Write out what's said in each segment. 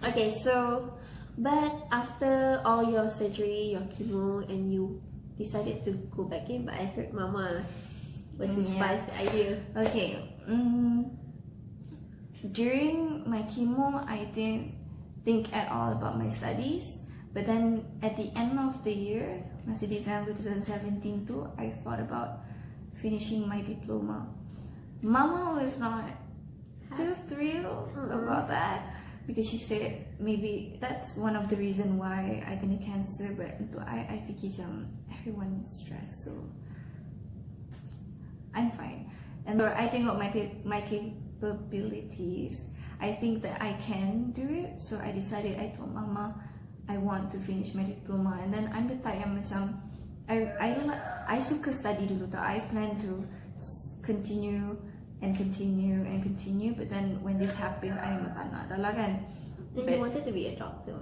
Okay, so but after all your surgery, your chemo, and you decided to go back in, but I heard Mama was despised the idea. Okay. During my chemo, I didn't think at all about my studies. But then at the end of the year, masih December 2017 too, I thought about finishing my diploma. Mama was not too thrilled about that because she said maybe that's one of the reasons why I kena cancer. But untuk I fikir macam everyone is stressed, so I'm fine. And so I think of my capabilities. I think that I can do it. So I decided, I told Mama I want to finish my diploma. And then I'm the type yang macam I suka study dulu tak. I plan to continue and continue and continue. But then when this happened, I memang tak nak dah lah kan. And you wanted to be a doctor?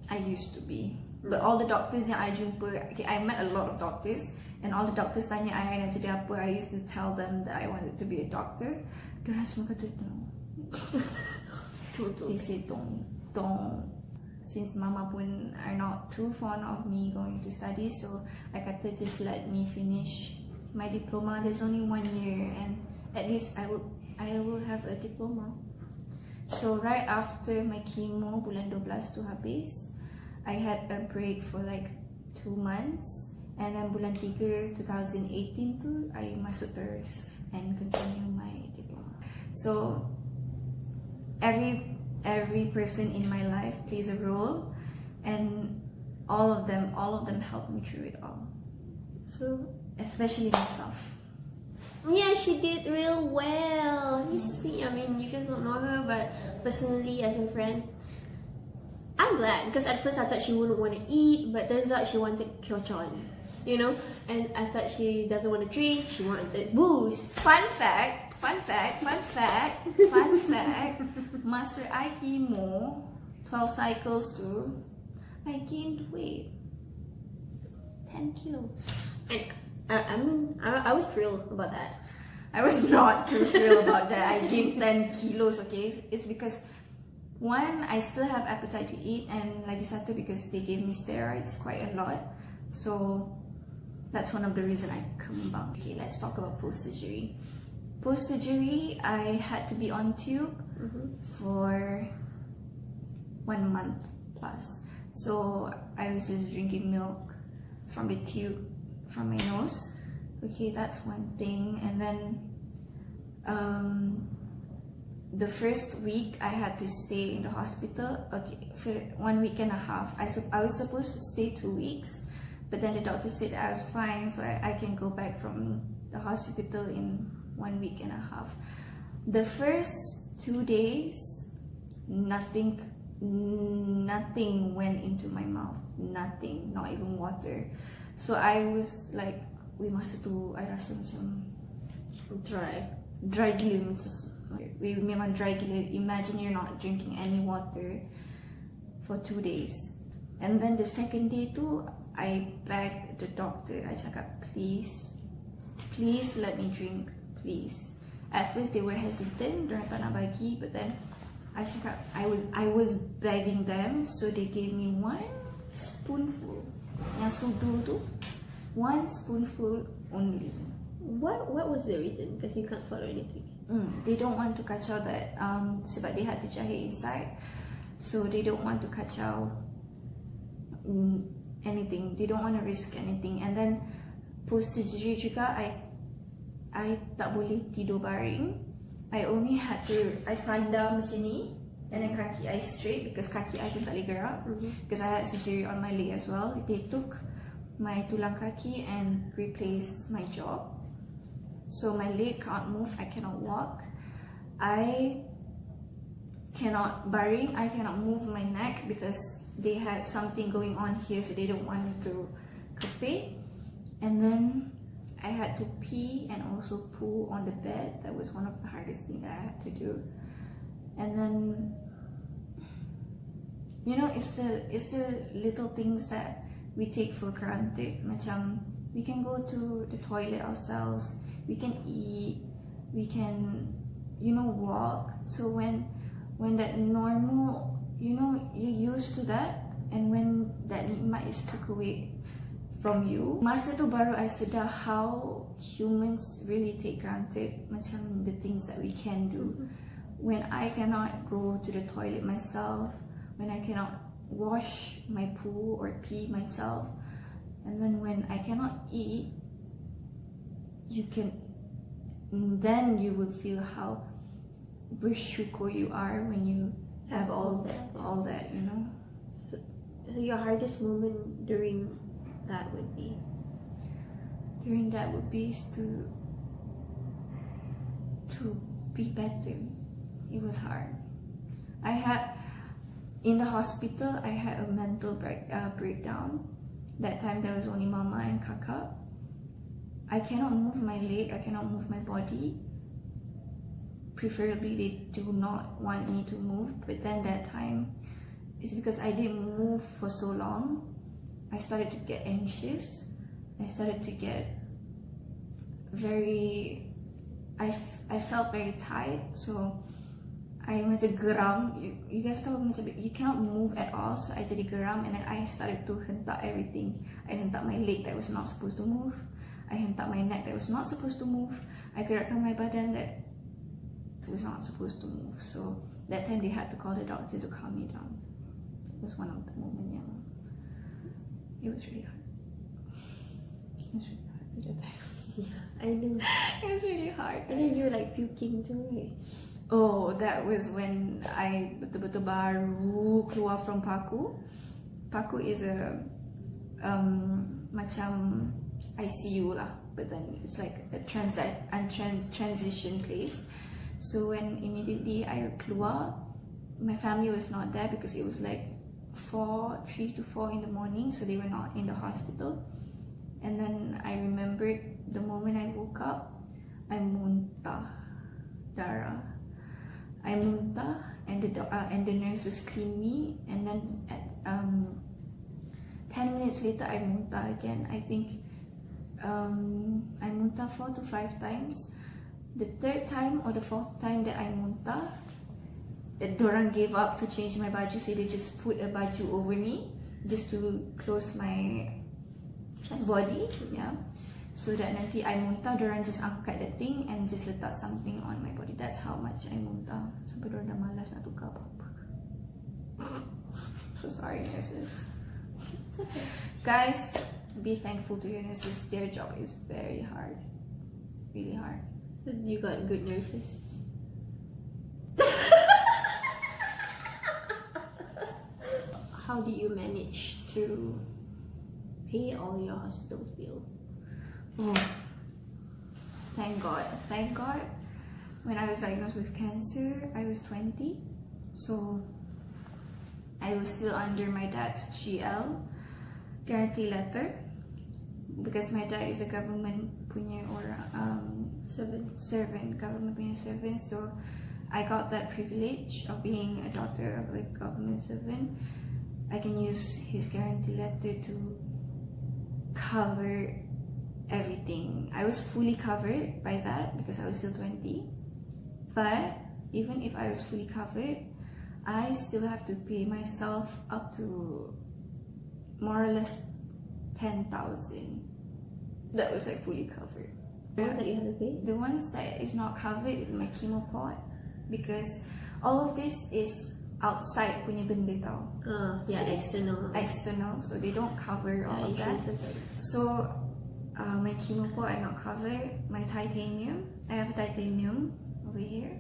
I used to be. But all the doctors yang I jumpa, okay, I met a lot of doctors. And all the doctors tanya I nak jadi apa, I used to tell them that I wanted to be a doctor. Diorang semua kata no. They say don't. Since Mama pun are not too fond of me going to study, so I kata just let me finish my diploma. There's only 1 year, and at least I will have a diploma. So right after my chemo, bulan 12 tu habis, I had a break for like 2 months. And then bulan 3 2018 tu, I masuk terus and continue my diploma. So every person in my life plays a role, and all of them helped me through it all. So especially myself. Yeah, she did real well. You see, I mean, you guys don't know her, but personally, as a friend, I'm glad, because at first I thought she wouldn't want to eat, but turns out she wanted kyochon. You know, and I thought she doesn't want to drink, she wanted booze. Fun fact, masa I chemo 12 cycles tu, I gained weight 10 kilos. And I mean, I was thrilled about that. I was not too thrilled about that. I gained 10 kilos, okay? It's because one, I still have appetite to eat, and lagi satu because they gave me steroids quite a lot. So that's one of the reasons I kembang. Okay, let's talk about post-surgery. Post-surgery, I had to be on tube for 1 month plus. So I was just drinking milk from the tube, from my nose. Okay, that's one thing. And then the first week I had to stay in the hospital. Okay, for 1 week and a half. I was supposed to stay 2 weeks. But then the doctor said I was fine, so I can go back from the hospital in 1 week and a half. The first 2 days, nothing went into my mouth. Nothing, not even water. So I was like, we must do, I rasa macam dry gila. We memang dry gila. Imagine you're not drinking any water for 2 days. And then the second day too, I begged the doctor, I cakap, please let me drink, please. At first they were hesitant, diorang tak nak bagi, but then I cakap, I was begging them, so they gave me 1 spoonful. Yang sudu tu, 1 spoonful only. What was the reason? Because you can't swallow anything. They don't want to kacau that, sebab they had to jahit inside, so they don't want to kacau anything. They don't want to risk anything. And then post surgery juga, I tak boleh tidur baring. I only had to, I sandar macam ni, and then kaki I straight because kaki I pun tak boleh gerak, because I had surgery on my leg as well. They took my tulang kaki and replaced my jaw, so my leg can't move. I cannot walk, I cannot baring, I cannot move my neck because they had something going on here, so they don't want me to kepe. And then I had to pee and also poo on the bed. That was one of the hardest things that I had to do. And then, you know, it's the little things that we take for granted. Macam, we can go to the toilet ourselves, we can eat, we can, you know, walk. So when that normal you know, you're used to that, and when that nikmat is took away from you, masa tu baru I sedar how humans really take granted macam the things that we can do. When I cannot go to the toilet myself, when I cannot wash my poo or pee myself, and then when I cannot eat, then you will feel how bersyukur you are when you have all that, you know. So your hardest moment during that would be to be better. It was hard. In the hospital, I had a mental breakdown. That time there was only mama and kakak. I cannot move my leg, I cannot move my body. Preferably they do not want me to move, but then that time, it's because I didn't move for so long. I started to get anxious. I started to get I felt very tight, so I macam geram. You guys tahu macam you cannot move at all, so I jadi geram, and then I started to hentak everything. I hentak my leg that was not supposed to move. I hentak my neck that was not supposed to move. I gerakkan my badan that was not supposed to move. So that time they had to call the doctor to calm me down. It was one of the moments yang it was really hard. It was really hard at that time. Yeah, I know. It was really hard. And then you were like puking too, right? Oh, that was when I betul-betul baru keluar from Paku. Paku is a macam ICU lah, but then it's like a transition place. So when immediately I keluar, my family was not there because it was like 3 to 4 in the morning, so they were not in the hospital. And then I remembered the moment I woke up, I muntah darah. I muntah, and the nurses cleaned me, and then at 10 minutes later I muntah again. I think I muntah 4 to 5 times. The third time or the fourth time that I muntah, dorang gave up to change my baju, so they just put a baju over me just to close my body, yeah. So that nanti I muntah, dorang just angkat the thing and just letak something on my body. That's how much I muntah. Sampai dorang dah malas nak tukar apa-apa. So sorry, nurses. Okay. Guys, be thankful to your nurses. Their job is very hard, really hard. So you got good nurses. How do you manage to pay all your hospital's bill? Oh, thank God. Thank God. When I was diagnosed with cancer, I was 20. So I was still under my dad's GL guarantee letter, because my dad is a government punya orang, servant, government punya servant. So I got that privilege of being a daughter of a government servant. I can use his guarantee letter to cover everything. I was fully covered by that because I was still 20. But even if I was fully covered, I still have to pay myself up to more or less 10,000. That was like fully covered. The one that you have to pay? The ones that is not covered is my chemo pot, because all of this is outside punya benda tau. Yeah, so external, so they don't cover all of that. So my chemo pot are not covered. My titanium, I have titanium over here,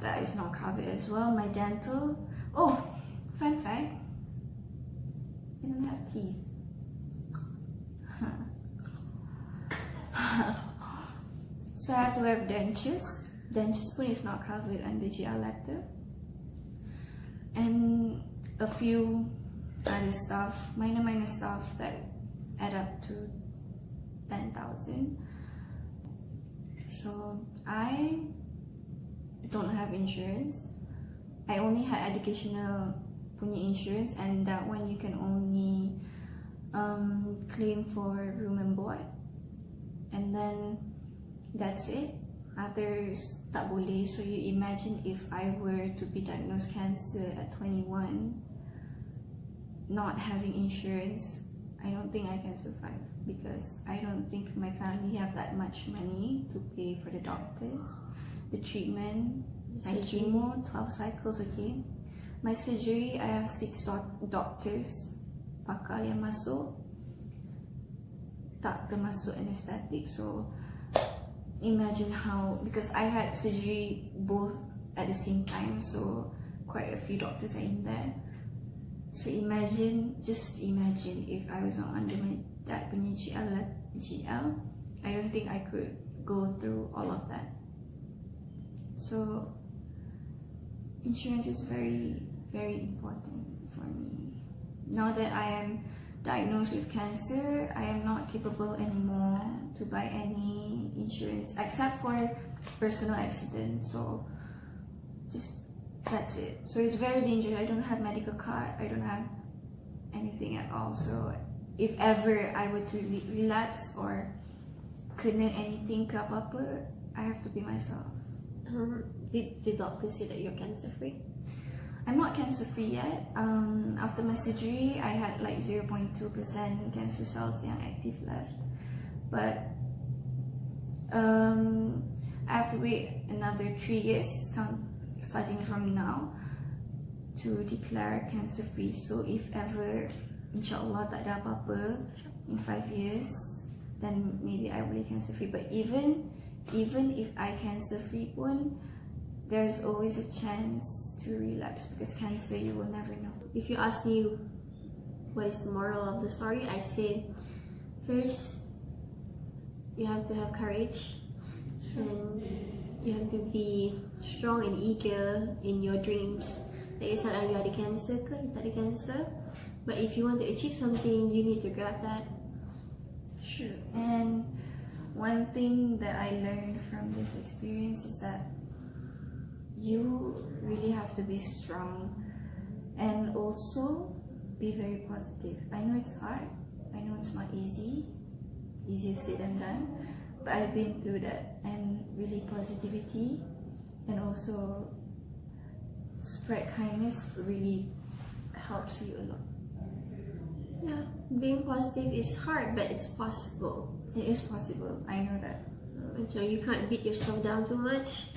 that is not covered as well. My dental, oh, fun fact, I don't have teeth. So I have to have dentures. Dentures pun is not covered under GL letter. And a few other stuff, minor stuff that add up to 10,000. So I don't have insurance. I only had educational punya insurance, and that one you can only claim for room and board, and then that's it. others tak boleh. So you imagine if I were to be diagnosed cancer at 21, not having insurance, I don't think I can survive, because I don't think my family have that much money to pay for the doctors, the treatment, my chemo, 12 cycles, okay. My surgery, I have 6 doctors pakar yang masuk, tak termasuk anesthetic. So imagine how, because I had surgery both at the same time, so quite a few doctors are in there. So just imagine if I was not under my dad punya GL, I don't think I could go through all of that. So insurance is very, very important for me. Now that I am diagnosed with cancer, I am not capable anymore to buy any insurance except for personal accident. So that's it. So it's very dangerous. I don't have medical card, I don't have anything at all. So if ever I were to relapse or kena anything ke apa-apa, I have to be myself. Did the doctor say that you're cancer free? I'm not cancer free yet. After my surgery, I had like 0.2% cancer cells yang active left. But I have to wait another 3 years starting from now to declare cancer free. So if ever insyaAllah tak ada apa-apa in 5 years, then maybe I will be cancer free. But even if I cancer free pun, there's always a chance to relapse, because cancer, you will never know. If you ask me what is the moral of the story, I say first, you have to have courage, and you have to be strong and eager in your dreams. Tak kisahlah you ada cancer ke, you tak ada cancer, but if you want to achieve something, you need to grab that. Sure. And one thing that I learned from this experience is that you really have to be strong and also be very positive. I know it's hard, I know it's not easier said than done, but I've been through that, and really positivity and also spread kindness really helps you a lot. Yeah, being positive is hard, but it's possible. It is possible, I know that. So you can't beat yourself down too much.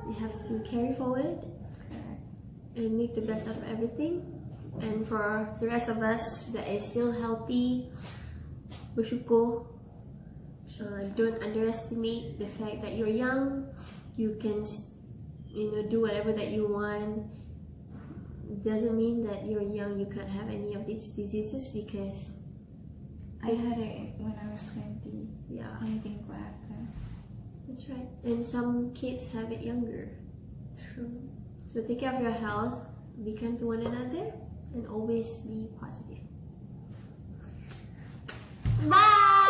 You have to carry forward and make the best out of everything. And for the rest of us that is still healthy, bersyukur. Don't underestimate the fact that you're young. You can, do whatever that you want. It doesn't mean that you're young you can't have any of these diseases, because I had it when I was 20. Yeah, anything could happen. That's right. And some kids have it younger. True. So take care of your health, be kind to one another, and always be positive. Bye!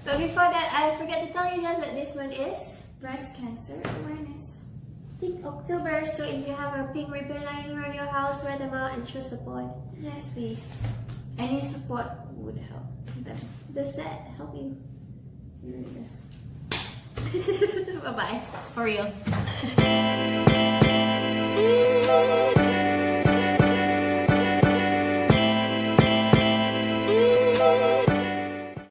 But before that, I forgot to tell you guys that this one is Breast Cancer Awareness Pink October. So if you have a pink ribbon lying around your house, wear them out and show support. Yes, please. Any support would help them. Does that help you? It really does. Bye bye. For real.